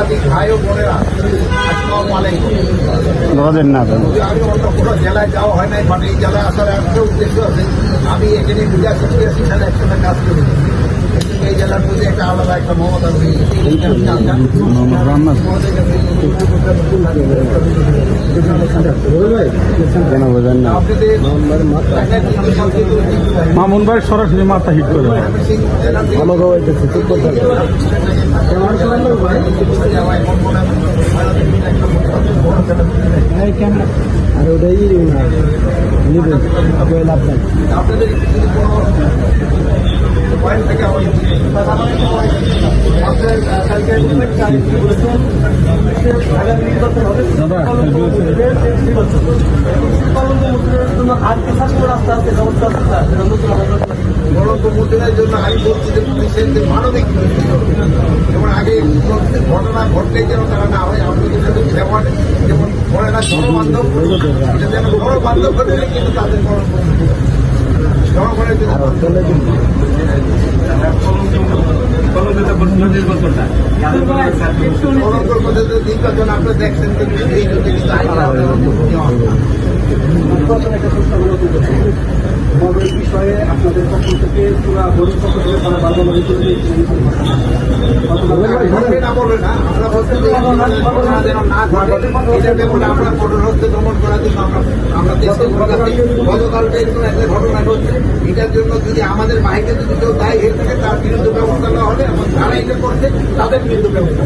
সাংবাদিক ভাই ও বোনেরা, আসসালামু আলাইকুম। না আমি অন্য কোনো জেলায় যাওয়া হয় নাই, মানে এই জেলায় আসার একটা উদ্দেশ্য আছে। আমি এখানে 1986 সালে একসাথে কাজ করি। এই জেলার প্রতি একটা আলাদা একটা মমতা রয়েছে। মামুন ভাই সরাসরি মাথা হিট করে আর ওটাই লাভ নাই। আপনাদের পয়েন্ট থেকে গণতন্ত্রের জন্য আমি বলছি যে পুলিশের যে মানবিক যেমন আগে ঘটনা ঘটলে যেন তারা না হয়, আমাদের যেমন যেমন বলে না জনবান্ধব, এটা যেন জনবান্ধব হলে কিন্তু তাদের জনগণের নির্বাচন আপনি দেখছেন এই বিষয়ে আপনাদের পক্ষ থেকে পুরা বোর্ডের পক্ষ থেকে তারা বারবার না বলবে না, আমরা বলতে আমরা কঠোর হস্তে দমন করার জন্য আমরা চেষ্টা করে গতকালকে এরকম একটা ঘটনা ঘটছে। এটার জন্য যদি আমাদের বাহিনীতে যদি কেউ দায়ী হয়ে থাকে তার বিরুদ্ধে ব্যবস্থা নেওয়া হবে এবং যারা এটা করছে তাদের বিরুদ্ধে ব্যবস্থা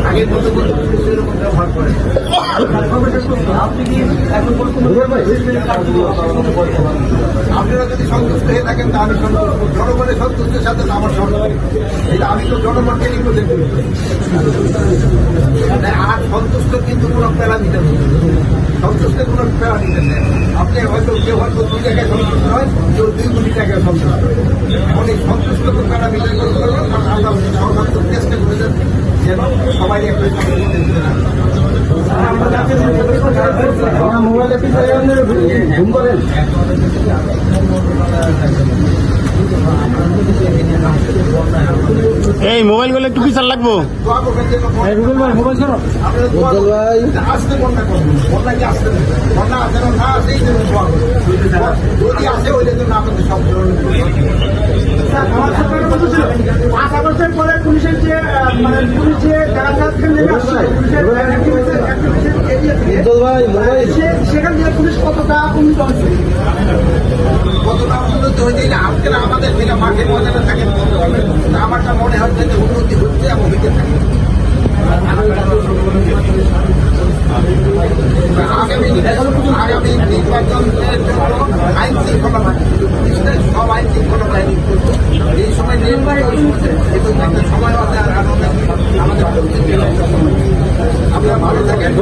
আগের মতো কিন্তু পুলিশের উপর ব্যবহার করে। আপনারা যদি সন্তুষ্ট হয়ে থাকেন তা আমি সন্তুষ্ট, জনগণের সন্তুষ্টের সাথে আমার সন্তুষ্ট। এটা আমি তো জনগণকে রিপোর্ট করি। আর সন্তুষ্ট কিন্তু কোনো প্যারামিটার নেই, সন্তুষ্টের কোনো প্যারামিটার নেই। আপনি হয়তো কেউ হয়তো 2 জায়গায় সন্তুষ্ট হয়, কেউ 2 কোটি টাকায় সন্তুষ্ট হয়। এখন এই সন্তুষ্ট প্যারামিটার করবো, কারণ আমরা সর্বাত্মক চেষ্টা করে যাচ্ছি যেন সবাই একটা মোবাইলে ঘুম করেন। এই মোবাইল গুলো একটু পিছার লাগবো। মোবাইল ছাড়ো আসতে বন্যা করবো, বন্যা কি আসতে বন্যা আসে না আসে এই জন্য যদি আসে ওই জন্য আমাদের সব আশা করছেন পরে পুলিশের যে মানে পুলিশ যে যারা সেখান থেকে পুলিশ কতটা উন্নত হচ্ছে, কতটা উন্নত হয়েছে আজকে আমাদের থেকে মাঠে ময়দানে থাকে আমারটা মনে হচ্ছে যে উন্নতি হচ্ছে এবং হইতে থাকে। আগামী নির্বাচনের জন্য আইন শৃঙ্খলা বাহিনী সব আইন শৃঙ্খলা বাহিনী এই সময় এবং একটা সময় আছে আর আমাদের আপনারা ভালো থাকেন।